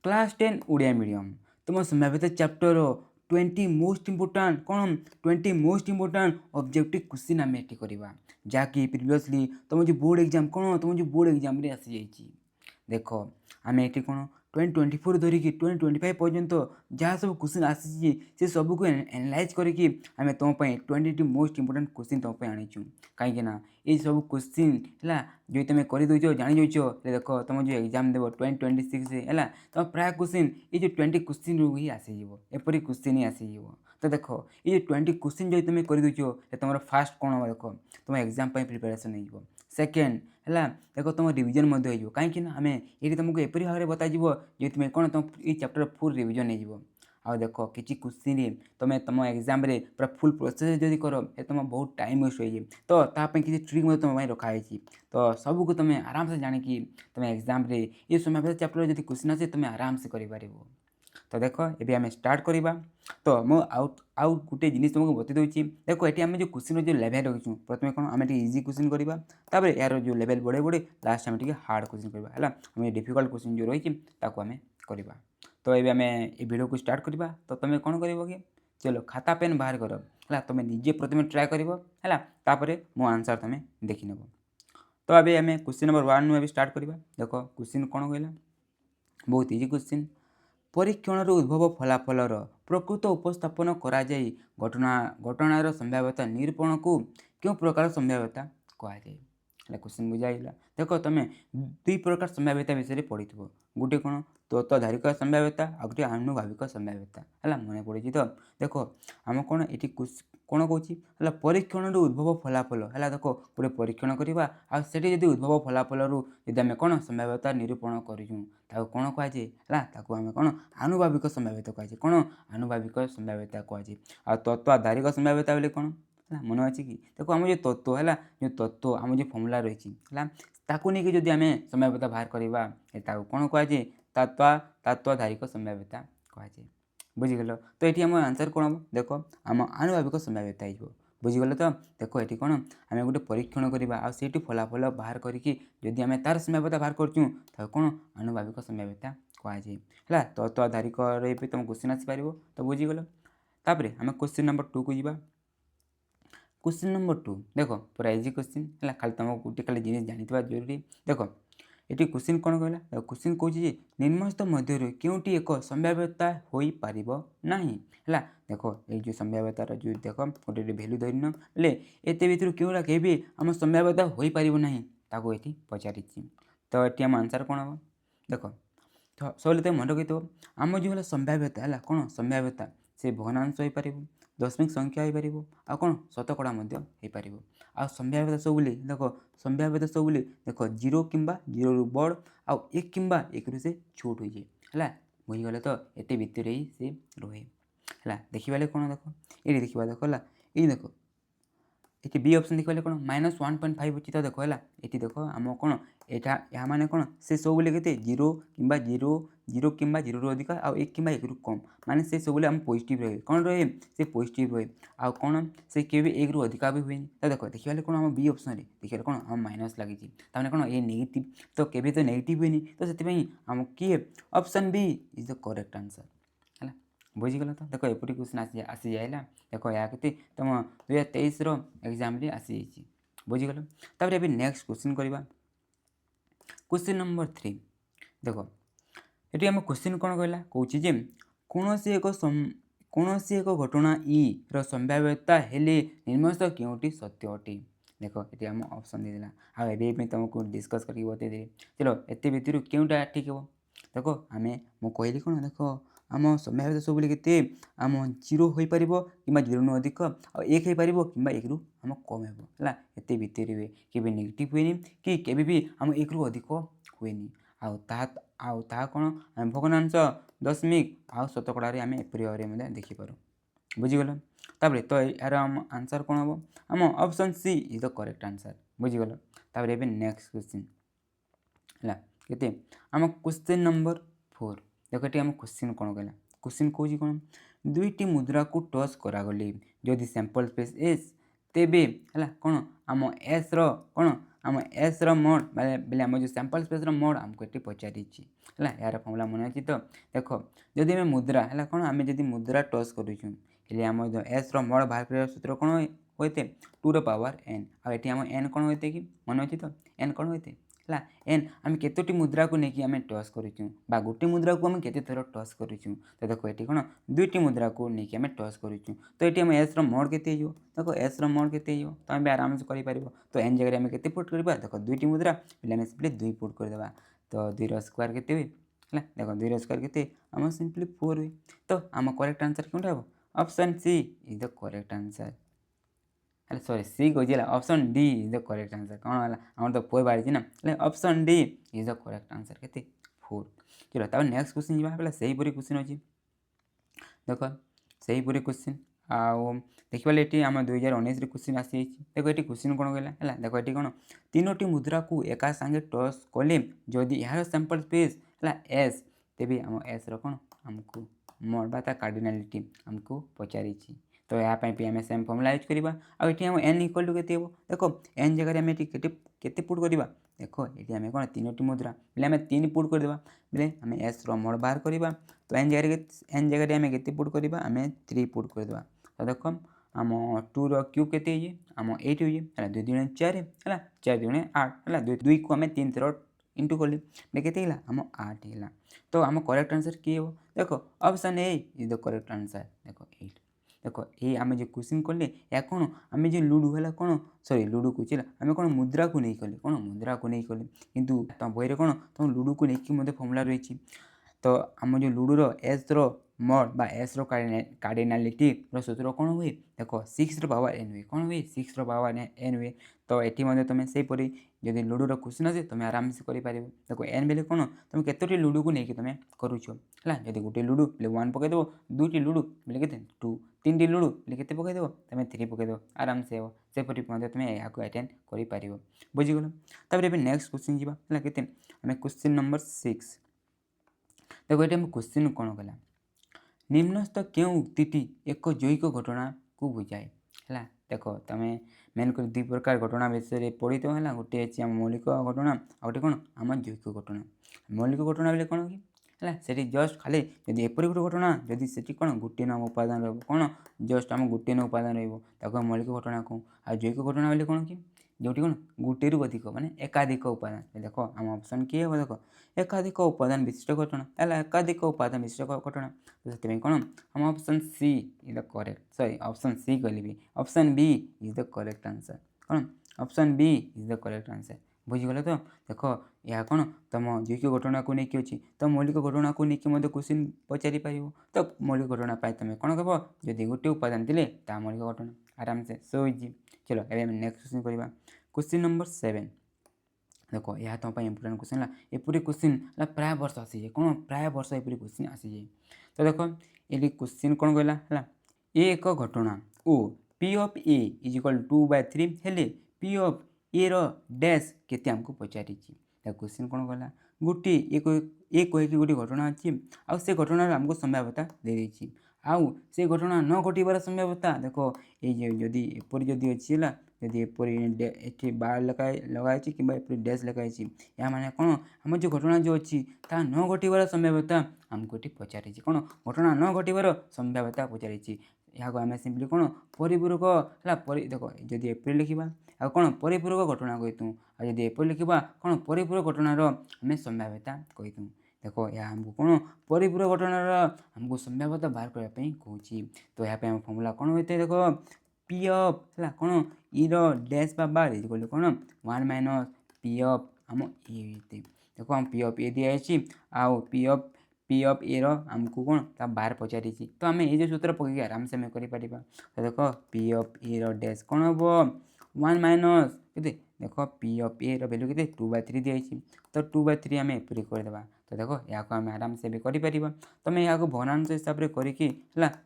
Class 10 Odia medium तुम संभाव्यता chapter 20 most important कौन 20 मोस्ट इंपोर्टाट ऑब्जेक्टिव क्वेश्चन आम ये करवा जहाँकि प्रिवियसली तुम जो बोर्ड एग्जाम कौन तुम जो बोर्ड एग्जाम रे आसी जाइए देख आम ये कौन 2024 धरिकी 2025 पर्यंत जहाँ सब क्वेश्चन आसी से सबको एनालाइज करके आम तुम 20 मोस्ट इंपोर्टाट क्वेश्चन तुम आनीचु कहीं ये सब क्वेश्चन है जो तुम कर जानी देख तुम जो एग्जाम देव 2026 है तुम प्राय क्वेश्चन ये जो 20 क्वेश्चन रू ही आसीज एपरी क्वेश्चन ही आसीज तो देख ये 20 क्वेश्चन जो तुम कर तुम फास्ट कौन हम देख तुम एग्जाम प्रिपेरेसन हो सेकेंड है देख तुम रिविजन हो कहीं आम ये तुमको एपरी भाव में बताइए जो तुम कौन तुम ये चैप्टर फुल रिविजन हो आ देख किसी क्वेश्चन तुम तुम एग्जाम पूरा फुल प्रोसेस जब कर तुम बहुत टाइम वेस्ट हो तो ताप किसी ट्रिक तुम रखाई तो सबको तुम आराम से जानिकी तुम एग्जाम ये समय चैप्टर जब क्वेश्चन आसे तुम आराम से कर तो देख ये आम स्टार्ट करवा तो आउ गोटे जिन तुमको बता दूसरी देख ये आम जो क्वेश्चन जो लेवल रखी प्रथम कौन आम इजी क्वेश्चन करवा यार जो लेवल बढ़े बढ़े लास्ट आम हार्ड क्वेश्चन करवा आम डिफिकल्ट क्वेश्चन जो रही आम करवा तो ये आम ये वीडियो को स्टार्ट करवा तो तुम कौन कर कि चलो खाता पेन बाहर कर है तुम निजे प्रथम ट्राए कर मो आंसर तुम देखी नब तो अभी आम क्वेश्चन नंबर 1 नु स्टार्ट करवा देख क्वेश्चन कौन कहला बहुत इजी क्वेश्चन परीक्षण उद्भव फलाफलर प्रकृत उपस्थापन करा जाई घटनार संभाव्यता निरूपण को क्यों प्रकार संभाव्यता कहुए क्वेश्चन बुझाइला देख तुम दुई प्रकार संभाव्यता विषय पढ़ी गोटे कौन तत्वधारिक संभाव्यता आ गए आनुभाविक संभाव्यता है मन पड़ी तो देख आम कौन ये कौन कौन परीक्षण उद्भव फलाफल है देख गोटे परीक्षण करवा आठी जब उद्भव फलाफल जब आम कौन संभाव्यता निरूपण करूँ कौन कहुए आम कौन आनुभाविक संभाव्यता कहुए कौन आनुभाविक संभाव्यता कहुए आ तत्वधारिक संभाव्यता बोले कौन है मन अच्छे कि देखो आम जो तत्व है जो तत्व आम जो फर्मुला रही है ताकू नहीं जब आम संभाव्यता बाहर करवा कौन कहुए तत्वधारिक संभाव्यता कहुए बुझीगल तो ये आम आंसर कौन हम देख आम आनुभाविक संभाव्यता हो बुझीगल तो देख ये कौन आम गोटे परीक्षण करवा आठी फलाफल बाहर करके जदि आम तार संभाव्यता बाहर करूँ कौन आनुभाविक संभाव्यता कहुए है तत्वधारिक तुम क्वेश्चन आसपार तो बुझीगल तापर आम क्वेश्चन नंबर 2 को जी क्वेश्चन नंबर 2 देख पूरा इजी क्वेश्चन है खाली तुम गोटे खाली जिन जानी जरूरी देख ये क्वेश्चन कौन कहला क्वेश्चन कौन निम्नस्थ मध्य क्योंटी एक संभाव्यता हो पार ना है देख ये जो संभाव्यतार जो देख गोटे भैल्यू धरन हेल्ले एत भर क्योंटा कहीं आम संभाव्यता हो पार ना ये पचारि तो ये आम आंसर कौन हम देख तो सब तुम मन रखी आम जो है संभाव्यता है कौन संभाव्यता से भग्नांश हो पार दशमिक संख्या हो पार आ कौन शतकड़ा हो पार आ संभाव्यता सब देख संभाव्यता सब देख 0 किंबा 0 रु बड़ आउ 1 किंबा 1 रु से छोट हो जाए है बुझीगले तो एत भितर ही से रहे है देखा कौन देख ये देखा देख ये देख ये बी ऑप्शन देखा कौन -1.5 अच्छी तो देख है ये देख आम कौन यहाँ माने कौन से सब के 0 किंबा 0 किंबा 0 रु अधिक आ 1 किंबा 1 रु कम माने से सब आम पॉजिटिव रहे कौन रहे से पॉजिटिव रहे आ कौन से केवल 1 रु अधिक भी हुए तो देख देखा कौन आम बी ऑप्शन देखा कौन आम माइनस लगी कौन ये नेगेटिव तो केवल तो नेगेटिव हुए तो से आम किए option B is the correct answer है बुझीगल तो देख एपटी क्वेश्चन आसी जाए देख या के तुम 2023 एग्जाम आसी जाइए बुझीगल तापर ये नेक्स्ट क्वेश्चन करवा क्वेश्चन नंबर 3 देख ये आम क्वेश्चन कौन कहला कौन कौन एक घटना ई संभाव्यता हेले निम्नस्थ क्योंटी सत्य अटे देख ये आम ऑप्शन देदेला आगे तुमको डिस्कस करके बतई चलो एत भर क्योंटा ठीक है देख आम मु कहली कौन देख आम संभाव्यता सब के आम 0 हो पार कि 0 नु अधिक आ 1 हो पार कि 1 रु आम कम है एत भर हुए कि नेगेटिव हुए कि केवे भी आम 1 रु अधिक हुए ता कौन भग्नांश दशमिक आउ शतकड़ा आम एपरी भाव में देखिपार बुझीगल तापर तो यार आम आंसर कौन हम आम option C is the correct answer बुझीगल तापर ये नेक्स्ट क्वेश्चन है के आम क्वेश्चन नंबर 4 देख ये आम क्वेश्चन कौन कहला क्वेश्चन कौन कौन दुईटी मुद्रा को टच करागले जदि सैंपल स्पेस एस तेबे है कौन आम एस रो कौन आम एस मोड बेले आम जो सैंपल स्पेस मोड आमको ये पचारि है यार फर्मुला मन अच्छी तो देख जदि आम मुद्रा है कौन आम जब मुद्रा टच करूँ आम जो एस मोड बाहर कर सूत्र कौन होते 2 ର पावर n आम एन कौन होते कि मन अच्छी तो एन कौन होते है एन आम केतोटी मुद्रा को लेकिन आम टच करूँ गोटे मुद्रा को आम केते थर टच करूँ तो देख ये कौन दुईटी मुद्रा को लेकिन आम टच करूँ तो ये आम एस मोड के देख एस मोड के तो आम आराम से कर तो एन जगह आम के पुट करवा देख दुईटी मुद्रा पे आम सिंपली 2 पुट करदे तो 2 ର स्क्वायर के हुए है देख 2 ର स्क्वायर के आम सिंपली 4 हुए तो आम करेक्ट आंसर कौन हम option C is the correct answer अरे सॉरी सी कहे option D is the correct answer कौन है आम तो 4 बाहरी ना option D is the correct answer के 4 चलो तब नेक्स्ट क्वेश्चन जावा से हीपरी क्वेश्चन अच्छी देख से हीपरी क्वेश्चन आउ देखा ये आम 2019 क्वेश्चन आसी देख ये क्वेश्चन कौन कहला देख ये कौन 3टी मुद्रा को एका संगे टच कले जदि यार सैंपल स्पेस है एस तेबे आम एस रन आमको मोड बा कार्डिनालिटी आमको पचारि तो यहाँ भी आम सेम फर्मुला यूज करवा आम एन इक्वल टू के देख एन जगह आम केते पुट करवा देख ये आम कौन 3टी मुद्रा बोले आम 3 पुट करदे बोले आम एस मोड बाहर करवा तो एन जगह आम के पुट करवा आम 3 पुट करदे तो देख आम 2 ର क्यूब के आम 8 है 2 दूणे 4 है 4 दूणे 8 है 2 को आम 3 थर इंटू कले के आम 8 है तो आम करेक्ट आंसर किए हो देख option A is the correct answer देख 8 देख ये आम जो क्वेश्चन कले या कौन आम जो लुडु है कौन सॉरी लुडु को आम कौन मुद्रा को नहीं कले कौन मुद्रा को नहीं कले किंतु तुम बही कौन तुम लुडु को लेकिन फर्मुला रही तो आम जो लुडुर एस मोड बा एस कार्डिनालिटी सूत्र कौन हुए देख 6 ର पावर n हुए कौन हुए 6 ର पावर n हुए तो ये तुम से जब लुडुर क्वेश्चन आसे तुम आराम से कर देख एन बेले कौन तुम केतोटी लुडु को लेकिन तुम करुच है जब गोटे लुडु बोले 1 पकईदेव 2टी लुडु बोले के 2 3टी लुडु बोले के पकईदेव तुम 3 पकईदेव आराम से हो सेपरी तुम यहाँ अटेंड कर बुझीगल तब नेक्स्ट क्वेश्चन जावा के आम क्वेश्चन नंबर 6 देखो ये क्वेश्चन कौन कला निम्नस्थ क्यों उक्ति एक जैविक घटना को बुझाए है देख तुम मेन कर 2 प्रकार घटना विषय पढ़ी तो है गोटे अच्छी आम मौलिक घटना आ गए कौन आम जैविक घटना मौलिक घटना बोले कौन कि है जस्ट खाली जब एपरी गोटे घटना जदि से कौन गोटे न उपादान रहा जस्ट आम गोटे न उपादान रहा मौलिक घटना कहूँ आ जैविक घटना बोले कौन कि जोटी कौन गोटे रु अधिक माने एकाधिक उपादान देख आम ऑप्शन किए हम देख एकाधिक उपादान विशिष्ट घटना है एकाधिक उपादान विशिष्ट घटना तो से कौन हम option C is the correct sorry option C कहली option B is the correct answer कौन option B is the correct answer बुझीगल तो देख यह कौन तुम जैविक घटना को लेकिन अच्छी तो मौलिक घटना को लेकिन क्वेश्चन पचारि पार तो मौलिक घटना पाई तुम कौन कह जदि गोटे उपादान थे ता मौलिक घटना आराम से सो इजी चलो ए नेक्स्ट क्वेश्चन करवा क्वेश्चन नंबर 7 देख यह तुम इंपोर्टेंट क्वेश्चन है एपरी क्वेश्चन प्राय वर्ष आसी जाए कौन प्राय वर्ष एपरी क्वेश्चन आसी जाए तो देख ये क्वेश्चन कौन कहला है ए एक घटना ओ P of A is equal 2/3 हेले पी ऑफ ए रो डैश केते हमको पचारि क्वेश्चन कौन कहला गोटे ए कहीकि गोटे घटना अच्छी आउ से घटनार आमको संभाव्यता दे देछि आउ से घटना न घटार संभाव्यता देख ये जदि एपरी जदि अच्छी है जदि एपरी बार लगाई कि डैश लगाई या माने कौन आम जो घटना जो अच्छी ता न घटार संभाव्यता आमको ये पचारि कौन घटना न घटार संभाव्यता पचारि यहाँ आम सिंपली कौन परिपूरक है देख जदि एपरी लिखा आ कौन परिपूरक घटना कहीतु आदि एपरी लिखा कौन परिपूरक घटनार आम संभाव्यता कहीतु देख यह आमको कौन परिपूरक घटनार आमको संभाव्यता बाहर करने कहूँ तो यहाँ आम फर्मुला कौन होता है देख पी ऑफ है कौन ई रो डैश बार इक्वल कौन 1 माइनस पी ऑफ आम ए देख आम पी ऑफ ए दिखाई आउ पी ऑफ ए रो आमको कौन ता बाहर पचारि तो आम ये सूत्र पकईकि आराम से आम कर तो देख पी ऑफ ए रो डैश कौन हम 1 माइनस के देख पी ऑफ ए रो वैल्यू के 2/3 दिखाई तो 2/3 आम एपरी करदे तो देख यहाँ आम आराम से भी कर तुम यहाँ भग्नांश हिसाब से करके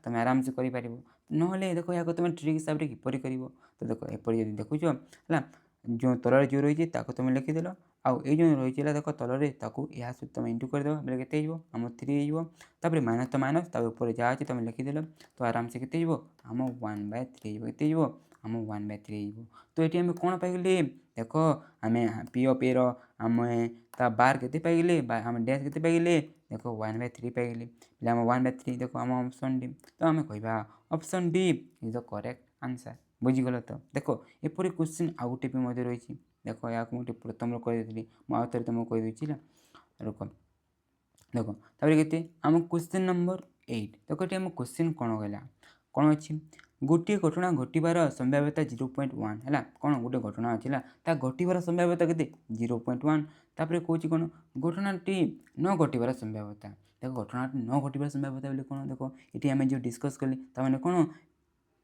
तुम आराम से कर ना देख यहाँ तुम ट्रिक हिसाब से किपर कर तो देख एपरी जब देखुच है जो तल जो रही तुम लिखिदेल आउ जो रही देख तल या सहित तुम इंटू करदे बोले के आम 3 होपर माइनस तो माइनस ऊपर जहाँ अच्छे तुम लिखिदेल तो आराम से के आम 1/3 के आम 1/3 हो तो ये आम कौन पाइले देख आम पी ऑफ ए आम ता बार के पाइले आम डैश के पाइले देख 1/3 पाइले आम 1/3 देख आम ऑप्शन डी तो आम कह option D is the correct answer बुझीगल तो देख एपरी क्वेश्चन आउ गोटे भी रही देख या मुझे प्रथम कही मुझे तुमको कहीदे रुक देख के आम क्वेश्चन नंबर 8 देख ये आम क्वेश्चन कौन कहला कौन अच्छी गोटे घटना घटवार संभाव्यता 0.1 है कौन गोटे घटना अच्छी ता घटवार संभाव्यता के 0.1 तापर कौन कौन घटनाटी न घटवार संभाव्यता देख घटनाटी न घटवार संभाव्यता बोले कौन देख ये आम जो डिस्कस कले ताने कौन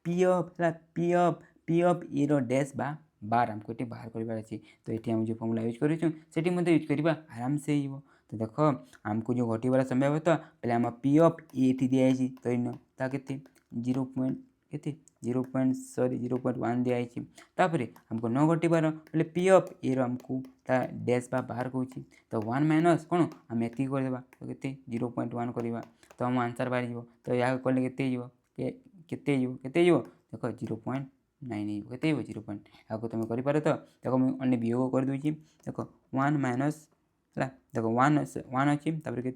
पी ऑफ ए डैश बार आमको ये बाहर करार अच्छी तो ये आम जो फर्मुला यूज कर यूज करवा आराम से हो तो देख आमको जो घटवार संभाव्यता पहले आम पी ऑफ ए दिखाई तो इनता के 0.1 दिखाई तापर आमको न घटवार बोले पी ऑफ ए आमको डैश बाहर कौन तो 1 माइनस कौन आम ये करदे तो के 0.1 करवा तो आम आंसर बाहर तो या कले के देख 0.9 के 0. आपको तुम कर तो देख मुझे अन्य वियोग कर दूसरी देख 1 माइनस है देख 1 अच्छी के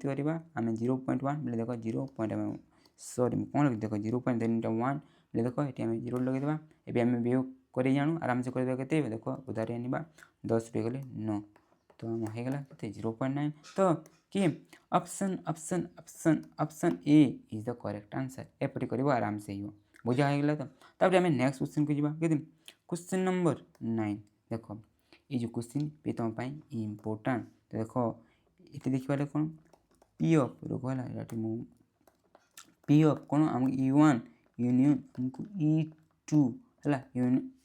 आम 0.1 बोले देख 0. सॉरी कौन देख 0.1 बोले देख ये आम 0 लगेदेवा ये आम वियोग कर जानू आराम से कर के देख उधार आने 10 गले 9 तो आम होगा 0.9 तो कि option option option option A is the correct answer एपरी कर आराम से ही बुझा होगा तो आम नेक्स्ट क्वेश्चन को जी क्वेश्चन नंबर 9 देख ये जो क्वेश्चन भी तुम इम्पोर्टाट तो देख ये देखा कौन पी ऑफ रोक है पी ऑफ कौन आम E1 यूनियन आमको E2 है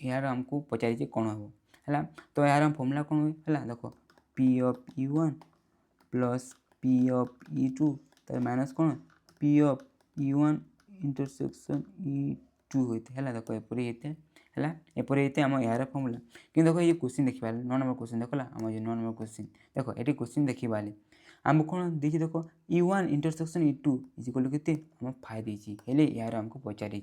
यार आमको पचारे कौन हम है तो यार फर्मुला कौन है देख P of E1 plus P of E2 तर माइनस कौन P of E1 intersection E2 होते है देख एपरी होते है एपरी होते आम यार फर्मुला कि देख ये क्वेश्चन देखा 9 नंबर क्वेश्चन देखला आम जो 9 नंबर क्वेश्चन देख ये क्वेश्चन देखा आम कौन देखिए देख E1 इंटरसेक्शन E2 इजिकल के आम 5 देती यार आमको पचारे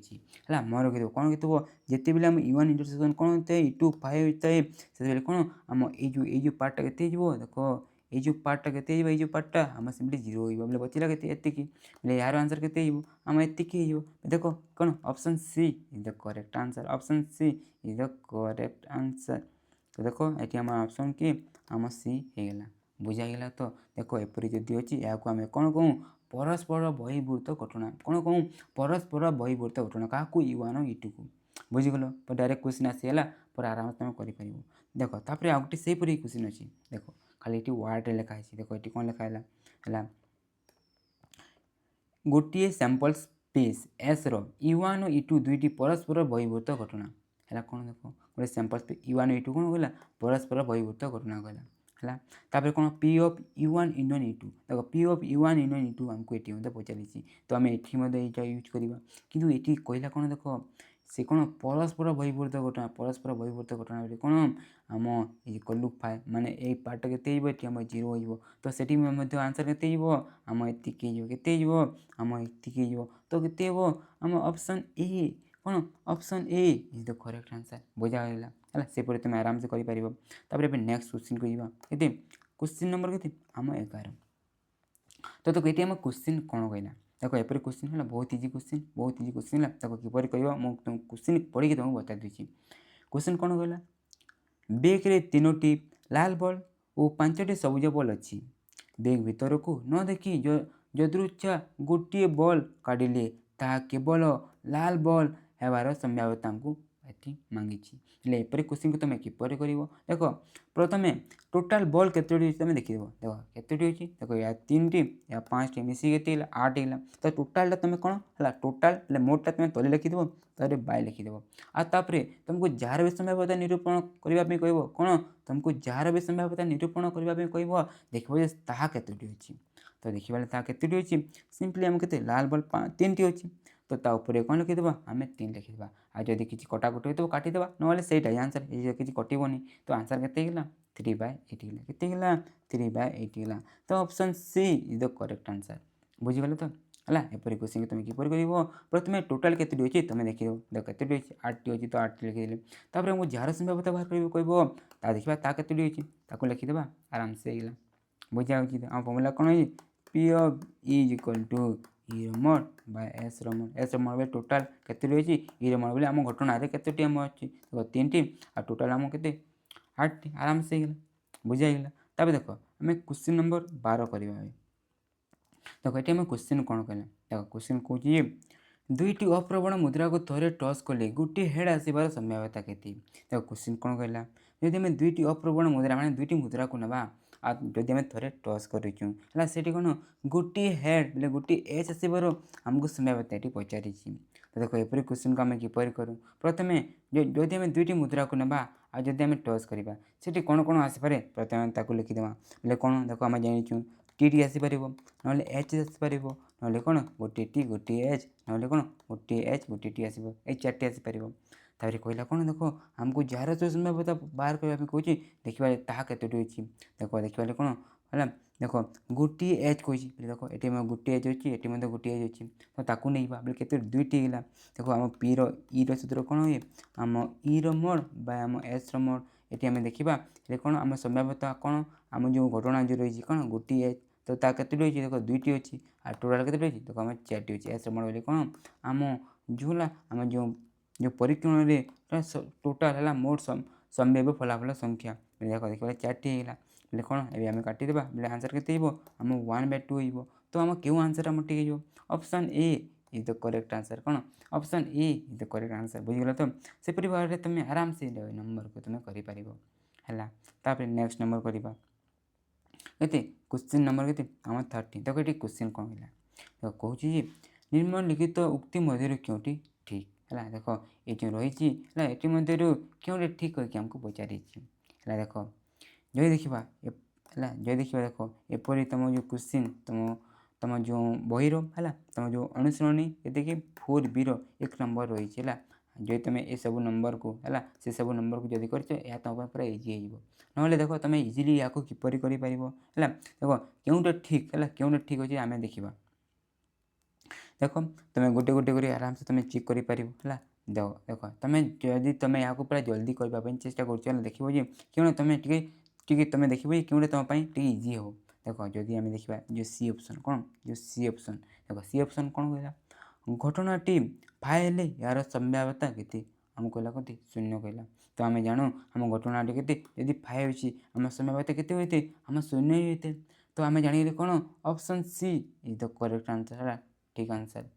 है मोर के कौन के जिते बेले आम E1 इंटरसेक्शन कौन होता है E2 5 होता है से कौन आम ये पार्टा के देख ये जो पार्टा के ये पार्टा आम सिंपली 0 हो बोले बचला के यार आंसर के आम एति देख कौन option C is the correct answer option C is the correct answer तो देख ये आम ऑप्शन के आम सी होगा बुझागला तो देख एपरी जदि अच्छी या आम कौन कहूँ परस्पर बहिर्भूत घटना कौन कहूँ परस्पर बहिर्भूत घटना क्या E1 E2 को बुझीगल तो डायरेक्ट क्वेश्चन आसीगला पर आराम से तुम कर देख तापर आ गए से क्वेश्चन अच्छी देख खाली ये वार्ड लिखाई देख ये कौन लिखाला गोटे सैंपल स्पेस एस E1 और E2 दुईटी परस्पर बहिर्भूत घटना है कौन देख गोटे सैंपल स्पेस E1 E2 कौन कहला परस्पर बहिर्भूत घटना कहला है तापर कौन P of E1 union E2 देख P of E1 union E2 आमको ये पचार तो आम ये यूज करवा कि ये कहला कौन देख से कौन परस्पर बहिर्भूत घटना कौन आम ये कलु 5 माने ये पार्ट के आम 0 हो तो सेठी आंसर के आम एति आम एति तो के आम ऑप्शन ए कौन option A is the correct answer बुझागला है से तुम आराम से कर नेक्स्ट क्वेश्चन को जी क्वेश्चन नंबर के आम 11 तो ये आम क्वेश्चन कौन कहला देख एपरी क्वेश्चन है बहुत इजी क्वेश्चन है देखो किपर कह तुम क्वेश्चन पढ़ी तुमको बता दूसरी क्वेश्चन कौन कहला बेग रे 3टी लाल बॉल और 5टी सबुज बॉल अच्छी बेग भीतर को न देखी जदृच्छा गोटे बॉल काढ़िले ता केवल लाल बॉल हेबार संभाव्यता को ये मांगी एपरी क्वेश्चन को तुम किपर कर देख प्रथम टोटाल बॉल केतोटी तुम देखिद देख केतोटी अच्छी देख या 3टी या 5टी मिसिक के 8 है तो टोटाल तुम कौन है टोटाल मोटा तुम तले लिखिद तारे बाय लिखिदेव आतापर तुमको जार भी संभाव्यता निरूपण करने कह कौन तुमको जार भी संभाव्यता निरूपण करने कह देख ताहा केतोटी अच्छी तो देखा ताहा केतोटी अच्छी सिंपली आम के लाल बॉल 3टी अच्छी तो ताऊपर कौन लिखिदेव आम 3 लिखिदेवा आदि किसी कटाकटी हो तो काटिदेवा ना से आंसर ये किसी कटोनी तो आंसर के 3/8 के 3/8 तो option C is the correct answer बुझीगल तो है एपरी क्वेश्चन तुम किपर कर प्रथम टोटाल के तुम देख देख के 8टी अच्छी तो 8टी लिखिदेली तापर आमको जार संभाव्यता बाहर कर कह देखा के लिखिदे आराम से होगा बुझा आम फर्मूला कौन है P of is equal to E रमोड बाय एस रमोड बोले टोटाल के ई रमोड बोले आम घटना केतोटी आम अच्छी देख 3टी आ टोटाल आम के 8टी आराम से होगा बुझाईगला तब देख आम क्वेश्चन नंबर 12 करवा देख ये आम क्वेश्चन कौन कहला देख क्वेश्चन कौन दुईटी अप्रवण मुद्रा को थे टस कले गोटे हेड आसबार संभाव्यता के देख क्वेश्चन कौन कहला जदि आम दुईटी अप्रवण मुद्रा माने दुईटी मुद्रा को ना जदि आम थे टस करूँ है कौन गोटे हेड बोले गोटे एच आसबार आमको संभाव्यता ये पचारि तो देख एपरी क्वेश्चन को आम किपर करूँ प्रथम जदि आम दुईटी मुद्रा को ना जदि आम टस करवा से कौन कौन आसपे प्रथम लिखिदे बोले कौन देख आम जाचु टी आसपर ना एच आसपर ना कौन गोटे टी गोटे एच ना कौन गोटे एच गोटे टी आस 4टी आसपर तापर कहला कौन देख आमको जार जो संभाव्यता बाहर करने कौन देखा ताकि अच्छी देख देखा कौन है देख गोटे एच कही देख ये गोटे एच अच्छी ये गोटे एच अच्छी तो ताकू नहीं बोले के 2टी है देख आम पी रो सूत्र कौन हुए आम ई रोड बा आम एस रोड ये आम देखा ये कौन आम संभाव्यता कौन आम जो घटना जो रही कौन गोटे एच तो ता के देख 2टी अच्छी आ टोटाल के देख आम 4टी अच्छी एस रोड बोले कौन आम जो आम जो परीक्षण में टोटाल है मोट संभाव्य फलाफल संख्या देख देखा 4टी होगा बोले कौन ये आम काटिदे बोले आंसर के आम 1/2 हो तो आम क्यों आंसर आम ठीक हो option A is the correct answer कौन option A is the correct answer बुझीगल तो सेपरी भाव में तुम आराम से नंबर को तुम कर नेक्स्ट नंबर करवा के क्वेश्चन नंबर के आम 30 देखो ये क्वेश्चन कौन है कहूँ निम्नलिखित उक्ति मध्य क्योंटी ठीक है देख ये जो रही है ये मध्य क्यों ठीक करके आमको पचारि है देख जो देखा है जो देखा देख एपरी तुम जो क्वेश्चन तुम जो बहीर है तुम जो अनुसरणी ये देखिए 4B 1 नंबर रही है जो तुम ये सब नंबर को है से सब नंबर को जब कर तुम पूरा इजी हो ना देख तुम इजिली या किपर कर देख क्योंटे ठीक है क्योंटे ठीक अच्छे आम देखा देख तुम गोटे गोटे कर आराम से तुम चेक कर देख देख तुम जदि तुम यहाँ पूरा जल्दी करने चेष्टा कर देखो क्यों तुम टी तुम देखो क्यों तुम इजी हो देख जदि आम देखा जो सी ऑप्शन कौन जो सी ऑप्शन देख सी ऑप्शन कौन कहला घटनाटी फाइल यार संभाव्यता के आम कहला कति 0 कहला तो आम जानू आम घटनाटी के फाइव अच्छी आम संभाव्यता के होते आम 0 ही होते तो आम जान कौन option C is the correct answer है ठीक आंसर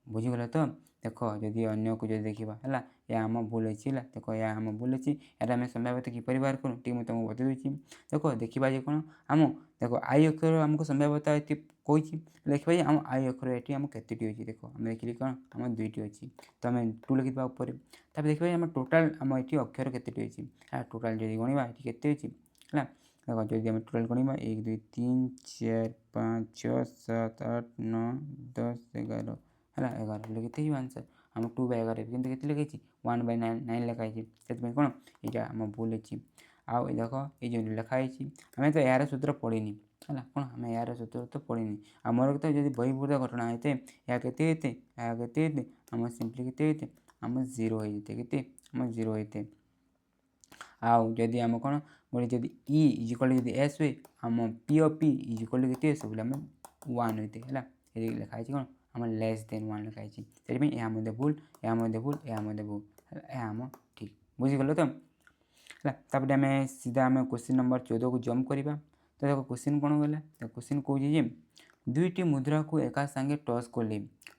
बुझीगल तो देख जदि अन्य को जो देखा है या आम भूल अच्छी देख या आम भूल अच्छी यार आम संभाव्यता किपर बाहर करूँ ठीक तुमको बता दूसरी देख देखा जे कौन आम देख आई अक्षर आमको संभाव्यता ये कही देखा आम आई अक्षर ये आम के अच्छी देख आम देखिए कौन आम 2टी अच्छी तो आम 2 लिखा ऊपर तब देखा आम टोटाल आम ये अक्षर के अच्छी टोटाल जब गणवा ये के अच्छी है देख जब आम टोटाल गणवा 1 2 3 4 5 6 7 8 9 10 11 है 11 लिखते आंसर आम 2/11 कि लिखी 1/9 लिखाई से कौन ये आम भूल अच्छी आउ देख ये जो लिखाई आम तो यार सूत्र पढ़नी है कौन आम यार सूत्र तो पढ़नी आमर तो जब बही पूरा घटना होते या के आम सिंपली के आम 0 होते के आम 0 होते आउ जदि आम कौन बोले जब ई इजिकल जब एस हुए आम पी ऑफ पी इजिकल के सब आम 1 होते है ये लिखाई कौन आम लेस देन 1 लिखाई से यहाँ भूल यहाँ भूल यहाँ भूल आम ठीक बुझीगल तो है आम सीधा आम क्वेश्चन नंबर 14 को जम्प करवा तो देखो क्वेश्चन कौन गला क्वेश्चन कहे दुईटी मुद्रा को एका संगे टस कले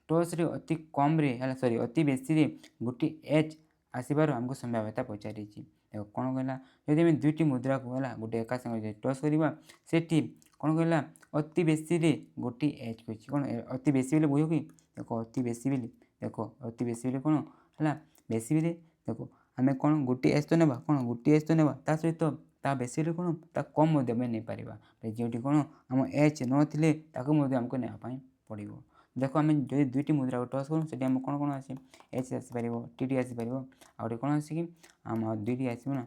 टस रे अति कम रे सॉरी अति बेसी रे गोटे एच आसबार आमको संभाव्यता पचारि देख कौन कहला जब आम दुईटी मुद्रा को है गोटे एका संगे टस करवा से कौन कहला अति बेसी रे गोटे एच कही कौन अति बेसी बोले बुझ कि देख अति बेसी बोले देख अति बेसी बोले कौन है बेसी बोले देख आम कौन गोटे एच तो ना कौन गोटे एच तो ना ता सहित ता बेसी कौन ता कम नहीं पार जो कौन आम एच नी आमको नापी पड़ो देख आम जो दुईटी मुद्रा को टस करूँ से कौन कौन आस एच आसपार टी आसपार आउटे कौन आसिक आम 2टी आसना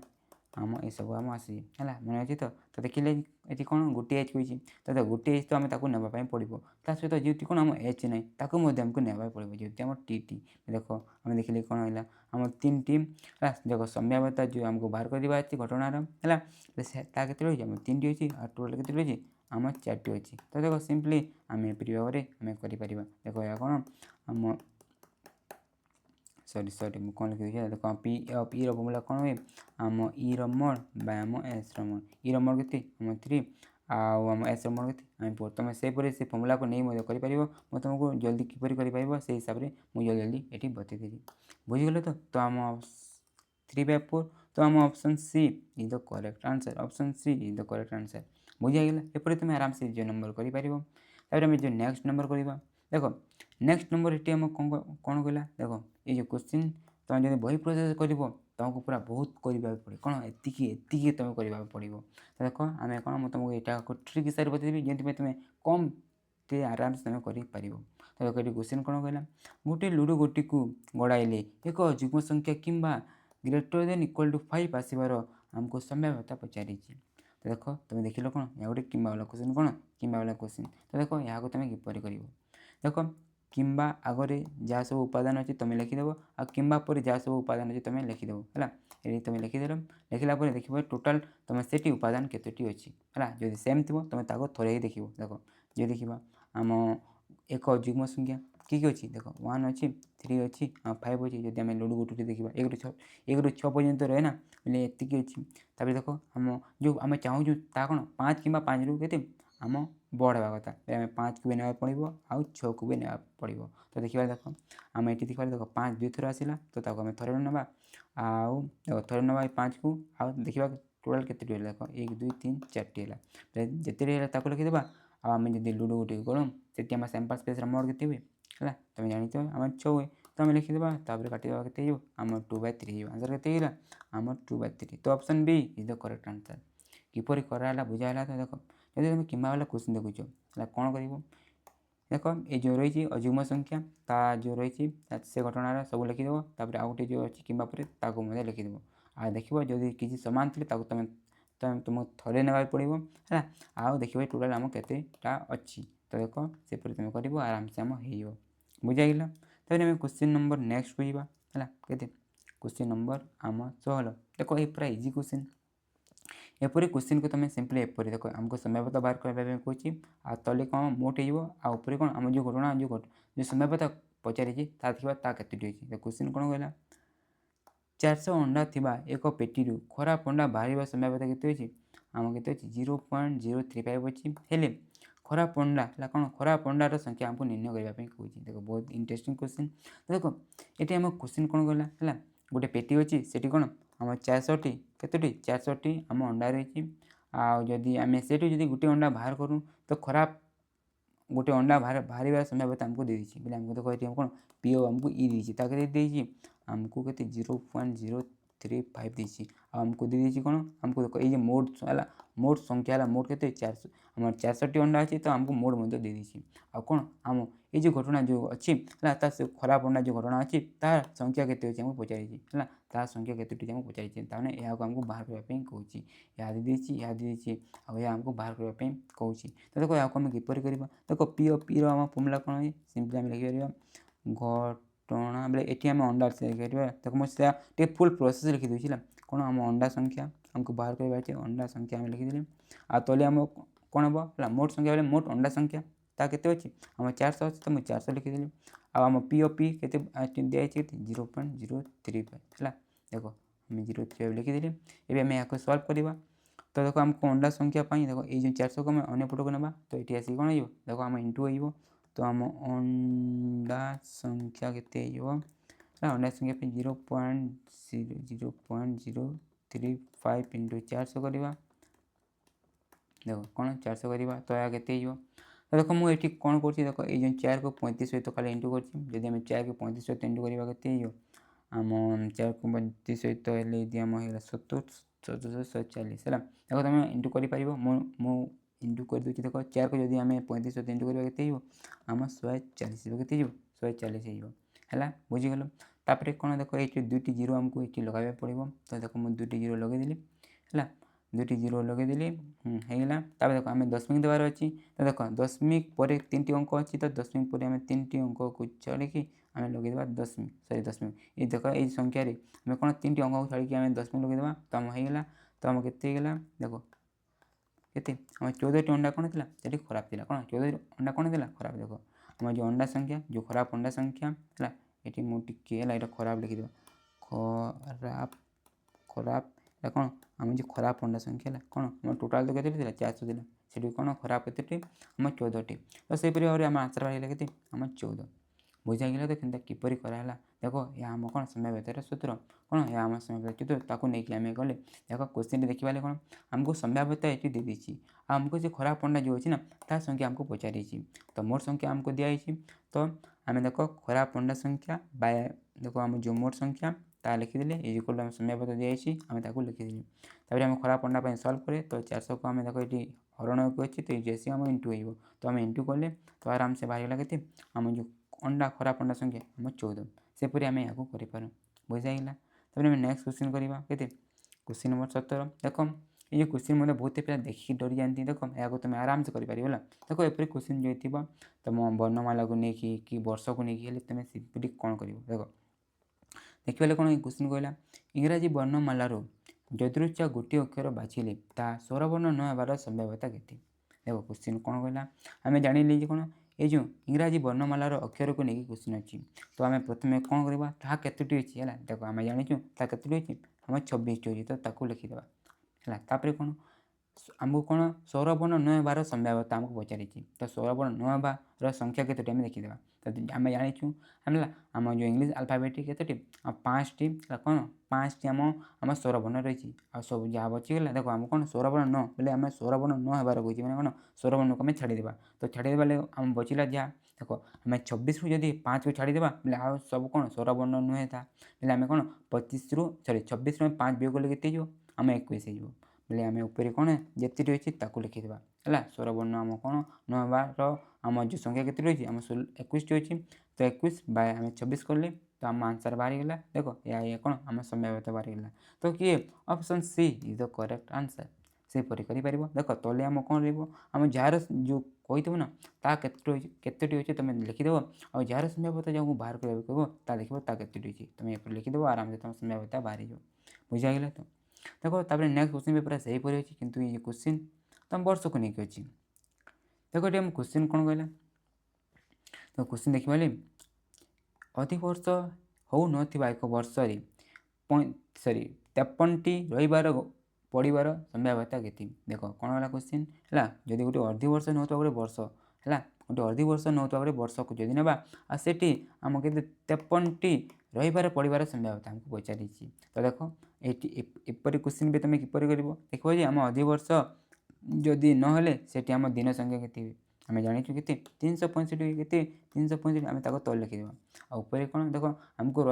आम ये सब आम आसी है मन अच्छे तो देखिले ये कौन गोटे एच कही तो गोटे एच तो आम ताकू नापी पड़ो ता सहित जो कौन आम एच ना ताकू आमको नापी पड़ो जो आम टी टी देख आम देखिले कौन है आम तीन टीम है देख संभाव्यता जो आमको बाहर करवा घटनार है के आम तीन टी अच्छी और टोटाल के अच्छी आम चार टी अच्छी तो देख सिंपली आम एपरी भाव में आम कर देख या कौन आम सरी मुझे कौन लिखी देख पी पी रमुला कौन हुए आम इ रमोड बाय आम एस रमोड इ रमोड के आम 3 आम एस रमोड के आम 4 तुम से फर्मूला को नहीं कर तुमको जल्दी किपर कर से हिसाब से मुझे जल्दी ये बतईदेली बुझीगल तो आम 3/4 तो आम option C is the correct answer option C is the correct answer बुझीगला एपरी तुम आराम से जो नंबर कर जो नेक्स्ट नंबर करवा देख नेक्स्ट नंबर ये आम कौन कहला देख ये क्वेश्चन तुम जो बही प्रोसेस कर तुमको पूरा बहुत करने पड़े कौन एति तुम करने पड़ो तो देख आम कौन मुझे तुमको यहाँ ट्रिक हिसाब से बतईदेवी जमी तुम कम ते आराम से तुम कर तो देखो ये क्वेश्चन कौन कहला गोटे लुडो गोटी को गड़ाइले एक जुग्म संख्या कि ग्रेटर देन इक्वल टू 5 आसबार आमको संभाव्यता पचारि तो देख तुम देख कौन या गोटे कि वाला क्वेश्चन कौन कि वाला क्वेश्चन तो देख यहाँ तुम किपर कर देख किंबा आगे जहाँ सब उपादान अच्छी तुम लिखिदेव आ किंबा पर जहाँ सब उपादान अच्छी तुम लिखिदेव है ये तुम लिखिदेल लिखला देख टोटाल तुम से उपादान केतोटी अच्छी है जब सेम थी तुम ताको थोड़े ही देख देख जो देखा आम एक जुग्म संख्या कि अच्छी देख 1 अच्छी 3 अच्छी 5 अच्छी जब आम लुडो गोटी देखा 1 ରୁ 6 पर्यंत रहे ना बोले एति अच्छी तापर देख आम जो आम चाहूँ ता कौन 5 कि 5 ରୁ के आम बड़ हवा कथा आम 5 को भी ना पड़ो आउ 6 को भी ना पड़ो तो देखा देख आम ये देखा देख 5 2 थर आसला तो आम थर ना आउ देख थर ना 5 को आउ देखा टोटाल के देख 1 2 3 4 है जिते लिखिदेवा आम जब लुडो गोटी गलम से आम सैंपल स्पेस मोड के हुए है तुम जानते आम 6 हुए तो आम लिखिदेवा काटिदेवा के आम 2/3 आंसर के आम 2/3 तो option B is the correct answer किपर कराला बुझाला तो देख जब तुम कि वाला क्वेश्चन देखुच कौन कर देख ये जो रही अजुग्म संख्या ता जो रही से घटनार सब लिखिदेव तापर आउ गोटे जो अच्छी कि लिखिदेव आ देख जदि किसी सामान थे तुम तुमको थरे ना पड़ो है आउ देख टोटाल आम केतेटा अच्छी तो देख सेपरी तुम कर आराम से आम हो बुझाइल तब आम क्वेश्चन नंबर नेक्स्ट कहवा है के क्वेश्चन नंबर आम 16 देख ये पूरा इजी क्वेश्चन एपरी क्वेश्चन को तुम सिंपली एपरी देख आमको संभाव्यता बाहर करने कहूँ आ तले कौन मोट होपर कौन आम जो घटना जो संभाव्यता पचारि देखा केतोटी अच्छी तो क्वेश्चन कौन कहला 400 अंडा थिबा एक पेटी खराब अंडा बाहर संभाव्यता केते अच्छी आम के 0.035 अच्छी हेले खराब अंडा है कौन खराब अंडार संख्या आमको निर्णय करने कहूँ देख बहुत इंटरेस्टिंग क्वेश्चन देख ये आम क्वेश्चन कौन कहला है गोटे पेटी अच्छी से कौन आम 400 केतोटी 400 आम अंडा रही आदि आम से गोटे अंडा बाहर करूँ तो खराब गोटे अंडा बाहर संभाव्यता आमको दे दी बोले आमको देखो ये कौन पीओ आमको इ दी आमको के 0.035 दी आमको दे दी कौन आमको देखो ये मोट संख्या है मोट के 400 आम 400 अंडा अच्छी तो आमको मोट दे दी आ कौन आम ये जो घटना जो अच्छी है खराब अंडा जो घटना अच्छी तार संख्या केते अच्छी आमको पचारि है तार संख्या केतोटी आमको पचारि ताने यहाँ आमको बाहर करने कहूँ यहाँ दी आमको बाहर करने कहूँ तो देखो यहाँ आम किपर कर देख पी आम फर्मूला कौन है सिंपली आम लिखिपर घटना बोले ये आम अंडा से लिखिपर देख मुझे फुल प्रोसेस लिखिदी कौन आम अंडा संख्या आमको बाहर करवा अंडा संख्या आम लिखिदेली आ तले आम कौन हम मोट संख्या बोले मोट अंडा संख्या ता केते अच्छी आम 400 अच्छी तो मुझे 400 लिखिदेली आम पी के दिखाई 0.035 है देख आम 0.35 लिखिदेली ये आम यहाँ सल्व करवा तो देखो आमको अंडा संख्या देखो ये जो 400 को आम अन्न पटक ना तो ये आसिक कौन हो देखो आम इंटू हो तो आम अंडा संख्या के अंडा संख्या 0.035 इंटू 400 करवा देखो कौन 400 करवा तो या के तो देखो मुझे कौन कर देख ये 4 को 35 सहित खाली इंटू कर आम 4 को 35 सहित इंटू करवा के आम 4 को 35 सहित आम 740 है देखो तुम इंटू कर मु इंटू कर दूसरी देख 4 को जब आम 35 सहित इंटू करवा के आम 140 के 140 है बुझीगल तापर कौन देख ये दुईटी जीरो आमको ये लगाइबा पड़ो। तो देख मुझे दुईटी जीरो लगेदेली है दुईटी जीरो लगेदेली होगा। तापर देख आम दशमिक देवार अच्छी। तो देख दशमिक पर 3टी अंक अच्छी। तो दशमिक पर आम 3टी अंक को छाड़ी आम लगेदेवा दशमिक सरी दशमिक ये देख ये संख्यार आम कौन 3टी अंक को छाड़ी आम दशमिक लगेदेवा। तो आम होगा तो आम के देख केते आम 14टी अंडा कौन थी से खराब थी कौन 14 अंडा कौन थी खराब। देख आम जो अंडा संख्या जो खराब अंडा संख्या है ये मुझे ये खराब लिखिद खराब खराब कौन आम जो खराब अंडा संख्या है कौन आम टोटाल तो के 400 थी से कौन खराब के आम 14टी। तो सेपरी भाव में आम आंसर बाहर के आम 14 बुझागला। तो क्या किपर कराला देख यह आम कौन संभाव्यतार सूत्र कौन यह आम संभाव्यता सूत्र ताकू नहीं आम गले देख क्वेश्चन देखा कौन आमको संभाव्यता ये दे दी आमको जो खराब अंडा जो अच्छी ना ता संख्या आमको पचारि। तो मोट संख्या आमको दिखाई। तो आम देख खराब अंडा संख्या बाय देख आम जो मोट संख्या ता लिखिदे इक्वल आम संभाव्यता दिखाई आम लिखिदेली। तापर आम खराब अंडा सल्व करे तो 400 को आम देख ये हरण को अच्छी। तो जैसे आम इंटू हो तो आम इंटू कले तो आराम से बाहर के आम जो अंडा खराब अंडा संख्या आम 14 सेपरी आम यहाँ कर बुझागला। तब नेक्स्ट क्वेश्चन करवा के क्वेश्चन नंबर 17 देख ये क्वेश्चन मतलब बहुत पिला देखिए डरी जाती। देख यहाँ तुम आराम से कर देख एपरी क्वेश्चन जो थी तुम वर्णमाला को लेकिन कि वर्ष को लेकिन तुम सिंपली कौन कर देख देखिए कौन क्वेश्चन कहला इंग्राजी वर्णमालार यदृच्छा गोटे अक्षर बाछिले ता स्वरवर्ण न होबार संभाव्यता केते। देख क्वेश्चन कौन कहला आम जानी कौन ये जो इंग्राजी वर्णमालार अक्षर को लेकिन क्वेश्चन अच्छी। तो आम प्रथम कौन करवा ता केतोटी अच्छी है देख आम जाचु ता केतोटी अच्छी आम 26टी अच्छी। तो ताकू लिखिदेवा है तापर कौन आमको कौन स्वरवर्ण न होबार संभाव्यता आमको पचारि। तो स्वरवर्ण न होबार संख्या केतोटी आम देखीदेवा। तो आम जाचु आम जो इंग्लीश अल्फाबेट केतोटी 5टी कौन 5टी आम स्वरवर्ण रही आ सब जहाँ बचीगला। देख आम कौन स्वरवर्ण न बोले आम स्वरवर्ण न होबार कही मैंने कौन स्वरवर्ण को आम छाड़देवा। तो छाड़देवा आम बचला जहाँ देख आम 26 रु जब 5 को छाड़देवा बोले आ सब कौन स्वरवर्ण नुहे था बोले आम कौन 25 रु सरी 26 में 5 वियोग कले के आम 21 हो बोले आम ऊपर कौन जितटी अच्छी ताकू लिखिदेवा है स्वरवर्ण आम कौन न होबार आम जो संख्या केते रही आम 21टी अच्छी। तो 21 बाय आम 26 कले तो आम आंसर बाहरी गला। देख या कौन आम संभाव्यता बाहरी गला। तो किए option C is the correct answer सेपरी कर। देख तले आम कौन रही आम जार जो कहीदेव ना ता केतोटी अच्छे तुम लिखिदेव और जार संभाव्यता जहाँ बाहर कर ता लिख केतोटी अच्छी तुम ये लिखिदेव आराम से तुम संभाव्यता बाहरी जाओ बुझागला। तो देख तापर नेक्स्ट क्वेश्चन भी पूरा सही पड़ी अच्छी किंतु ये क्वेश्चन तुम वर्ष को लेकिन अच्छी। देख ये क्वेश्चन कौन कहला तो क्वेश्चन देखा अधिवर्ष हो नथिबा एक वर्ष सरी 53टी रविवार पड़ार संभाव्यता केती। देख कौन है क्वेश्चन है जदि गोटे अधिवर्ष नौ गोटे वर्ष है गोटे अधिवर्ष नौ गोटे वर्ष को जदि ना आठी आम के 53टी रविवार पड़ार संभाव्यता आमको पचारि। तो देख एपरी क्वेश्चन भी तुम किपर कर देख आम अधिवर्ष जदि नहेले से आम दिन संख्या के आम जाचु के 365 के 365 आम तल लिखिदेवा आ ऊपर कौन देख आमको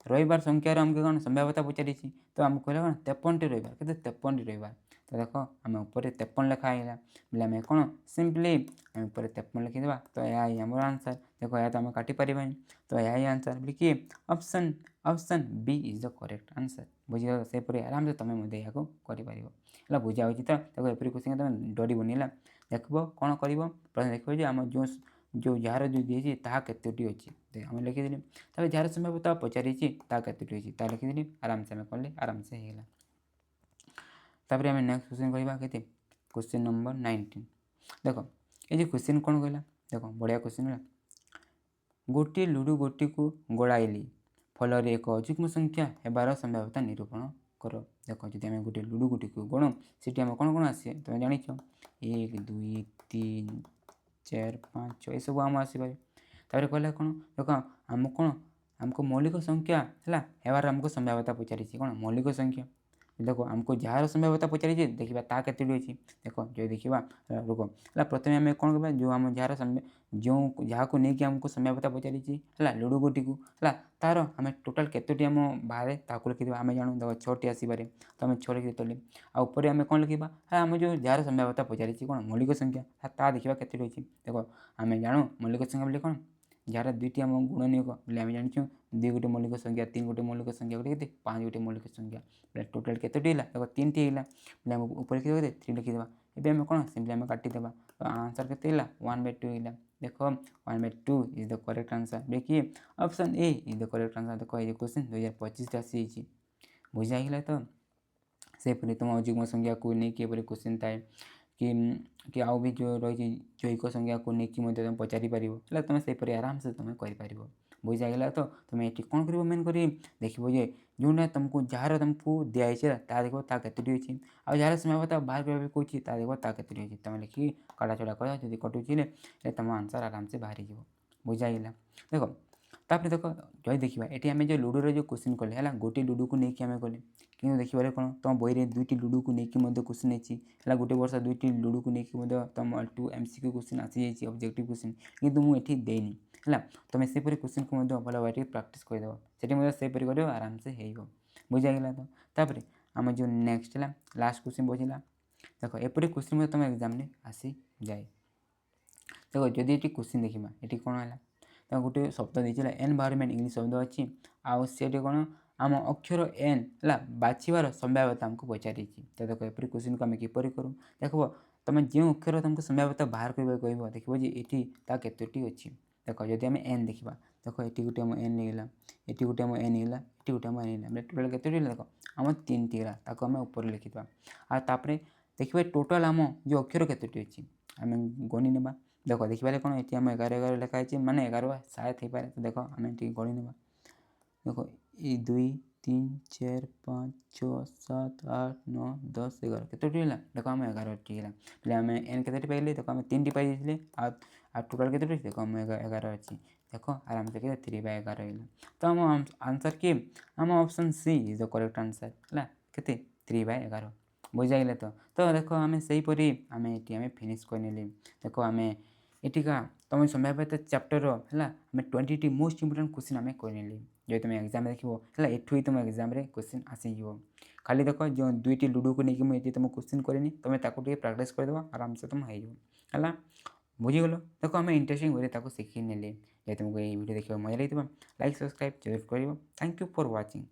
रविवार संख्यार आमको कौन संभाव्यता पचारि। तो आमको कहला कौन 53टी रविवार के 53टी रविवार। तो देख आम ऊपर 53 लिखाईला बोले आम कौन सिंपली आम ऊपर 53 लिखिदेवा। तो यह आम आंसर देख या तो आम काटिपर। तो यह आंसर बोले कि option option B is the correct answer बुझे सेपरी आराम से तुम यहाँ कर बुझा हो। तो देखो एपरी क्वेश्चन तुम डरबनी है देख कौन कर प्रथम देख आम जो जार जो दिए ताहा केतोटी अच्छी आम लिखिदेली। तब जार संभाव्यता पचारि ता केतोटी अच्छी ता लिखिदेली आराम से आम कले आराम से होगा। तापर आम नेक्स्ट क्वेश्चन कहवा के क्वेश्चन नंबर 19 देख ये क्वेश्चन कौन कहला देख बढ़िया क्वेश्चन है गोटे लुडु गोटी को गोड़ाइली फल एक अजुग्म संख्या होबार संभाव्यता निरूपण कर। देख जब आम गोटे लुडु गोटी को गोड़ से कौन कौन आसे तुम जान 1 2 3 4 5 6 ये सब आम आसपे। तापर कहला कौन देख आम कौन आमको मौलिक संख्या है हेबार आमको संभाव्यता पचारि कौन मौलिक संख्या। देख आमको जार संभाव्यता पचारि देखा ता केतोटी अच्छी। देख जो देखा रुक है प्रथम आम कौन करवा जो आम जार जो जहाँ को लेकिन आमको संभाव्यता पचारि है लुडु गोटी को है तार आम टोटाल केतोटी आम बाहर ताकू लिखिदेवा आम जानू देख 6टी आसपे तो आम 6 लिखी तले आपर आम कौन लिखा है आम जो जार संभाव्यता पचारि कौन मौलिक संख्या ता देखा केतोटी अच्छी। देख आम जानू मौलिक संख्या बोले कौन जार दुईटी आम गुणनीयक बोले आम जाचु 2 गोटे मौलिक संख्या 3 गोटे मौलिक संख्या गोटे के 5 गोटे मौलिक संख्या बोले टोटाल केतोटी है देखो 3 है बोले आम ऊपर लिखिदेवा 3 लिखिदेवा एबे आम कौन सिंपली आम काटिदेवा तो आंसर के 1/2 है देखो 1/2 इज द करेक्ट आंसर देखिए option A is the correct answer देखो ये क्वेश्चन 2025 आसी बुझाइला तो सेपरी तुम युग्म संख्या को लेकिन क्वेश्चन थाए कि आउ भी जो रही जैविक संज्ञा को लेकिन तुम पचारि पार तुम से आराम से तुम कर बुझी जाइला तो तुम ये कौन कर मेन कर देखो जे जोटा तुमको जार तुमको दिखाई देख केतोटी अच्छी आउ जार समय बता बाहर कर कौन देख केतोटी अच्छी तुम लिखिकी काटा छड़ा कर कटुचे तुम आंसर आराम से बाहरी जा बुझाइला देखो तापर देख जब देखा ये आम जो लुडोर जो क्वेश्चन कले है गोटे लुडो को लेकिन आम कले कि देखिए कौन तुम बही में 2टी लुडो को लेकिन क्वेश्चन है गोटे वर्ष 2टी लुडो को लेकिन तुम 2 MCQ क्वेश्चन आसी जाइए ऑब्जेक्टिव क्वेश्चन किंतु मुझे देनी है तुम सेपरी क्वेश्चन को भल भाव प्राक्ट करदेव सेपरी कर आराम से हो बुझाइला तो तापर आम जो नेक्स्ट है लास्ट क्वेश्चन बचला देख एपरी क्वेश्चन तुम एग्जाम आसी जाए देखो जदि ये क्वेश्चन देखा ये कौन है तो गोटे शब्द देती एनवायरनमेंट इंग्लिश शब्द अच्छी आउ से कौन आम अक्षर एन है बाछिबार संभाव्यता आमको पचारि तो देखो एपरी क्वेश्चन को आम किपर करूँ देख तुम जो अक्षर तुमको संभाव्यता बाहर कर कह देखो जी ये केतोटी अच्छी देख जदि आम एन देखा देख ये गोटे आम एन गला ये गोटे आम एन गला ये गोटे आम एन गला टोटाल केतोटी देख आम 3टी गला आम ऊपर लिखिदा आपर देखिए टोटाल आम जो अक्षर केतोटी अच्छी आम गणी नेबा देख देखिए कौन ये आम 11 लिखाई माने 11 शायद हो पाए तो देख आम ये गणी नेबा देख 2 3 4 5 6 7 8 9 10 11 केतोटी है देख आम 11टी है आम एन के पाइले देख आम 3टी पाई आ टोटाल केतोटी देख आम 11 अच्छी देख आराम से 3/11 है तो आम आंसर के आम option C is the correct answer है के 3/11 बुझाइले तो देख आम सेहीपरी आम ये फिनिश करने देख आम एटिका तुम संभाव्यता चैप्टर है आम 20टी मोस्ट इंपोर्टेंट क्वेश्चन आम करने जो तुम एग्जाम देखो है एठू ही तुम एग्जाम क्वेश्चन आसीज खाली देख जो 2टी लुडो को लेकिन मुझे तुम क्वेश्चन करनी तुम प्राक्ट करदेव आराम से तुम है बुझीगल देख आम इंटरेस्टिंग वे शिखी ने तुमको ये वीडियो देखा मजा लगे लाइक सब्सक्राइब जरूर कर थैंक यू फॉर वाचिंग।